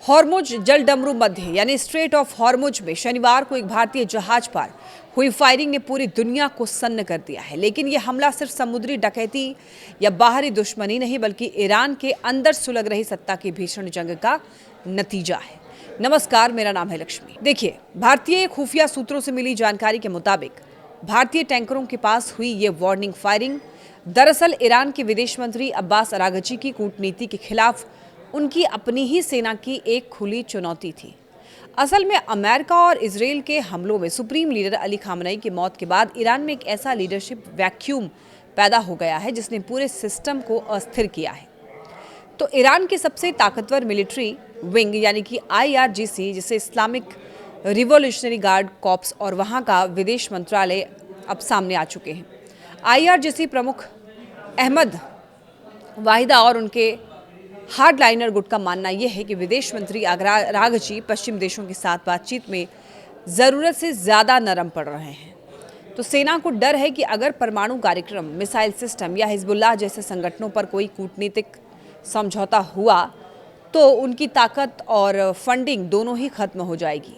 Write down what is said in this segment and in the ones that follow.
Hormuz जलडमरू मध्य यानी straight of Hormuz में शनिवार को एक भारतीय जहाज पर हुई फायरिंग ने पूरी दुनिया को सन्न कर दिया है। लेकिन यह हमला सिर्फ समुद्री डकैती या बाहरी दुश्मनी नहीं बल्कि ईरान के अंदर सुलग रही सत्ता की भीषण जंग का नतीजा है। नमस्कार, मेरा नाम है लक्ष्मी। देखिए, भारतीय खुफिया सूत्रों से मिली जानकारी के मुताबिक भारतीय टैंकरों के पास हुई ये वार्निंग फायरिंग दरअसल ईरान के विदेश मंत्री अब्बास अरागची की कूटनीति के खिलाफ उनकी अपनी ही सेना की एक खुली चुनौती थी। असल में अमेरिका और इजराइल के हमलों में सुप्रीम लीडर अली खामनेई की मौत के बाद ईरान में एक ऐसा लीडरशिप वैक्यूम पैदा हो गया है जिसने पूरे सिस्टम को अस्थिर किया है। तो ईरान के सबसे ताकतवर मिलिट्री विंग यानी कि IRGC, जिसे इस्लामिक रिवॉल्यूशनरी गार्ड कॉर्प्स, और वहां का विदेश मंत्रालय अब सामने आ चुके हैं। IRGC प्रमुख अहमद वाहिदा और उनके हार्डलाइनर गुट का मानना यह है कि विदेश मंत्री अरागची पश्चिम देशों के साथ बातचीत में ज़रूरत से ज़्यादा नरम पड़ रहे हैं। तो सेना को डर है कि अगर परमाणु कार्यक्रम, मिसाइल सिस्टम या हिजबुल्लाह जैसे संगठनों पर कोई कूटनीतिक समझौता हुआ तो उनकी ताकत और फंडिंग दोनों ही खत्म हो जाएगी।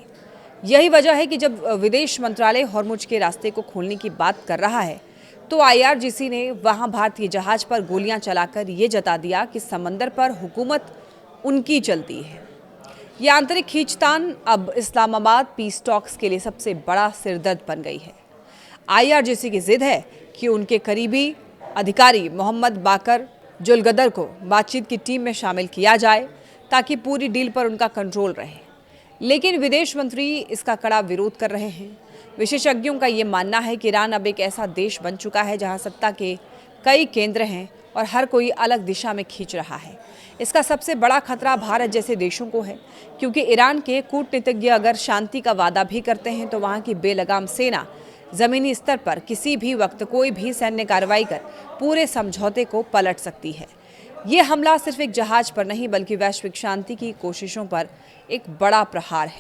यही वजह है कि जब विदेश मंत्रालय हॉर्मुज के रास्ते को खोलने की बात कर रहा है तो IRGC ने वहां भारतीय जहाज पर गोलियां चलाकर ये जता दिया कि समंदर पर हुकूमत उनकी चलती है। ये आंतरिक खींचतान अब इस्लामाबाद पीस टॉक्स के लिए सबसे बड़ा सिरदर्द बन गई है। IRGC की जिद है कि उनके करीबी अधिकारी मोहम्मद बाकर जुलगदर को बातचीत की टीम में शामिल किया जाए ताकि पूरी डील पर उनका कंट्रोल रहे। लेकिन विदेश मंत्री इसका कड़ा विरोध कर रहे हैं। विशेषज्ञों का ये मानना है कि ईरान अब एक ऐसा देश बन चुका है जहां सत्ता के कई केंद्र हैं और हर कोई अलग दिशा में खींच रहा है। इसका सबसे बड़ा खतरा भारत जैसे देशों को है, क्योंकि ईरान के कूटनीतिज्ञ अगर शांति का वादा भी करते हैं तो वहां की बेलगाम सेना जमीनी स्तर पर किसी भी वक्त कोई भी सैन्य कार्रवाई कर पूरे समझौते को पलट सकती है। ये हमला सिर्फ एक जहाज पर नहीं बल्कि वैश्विक शांति की कोशिशों पर एक बड़ा प्रहार है।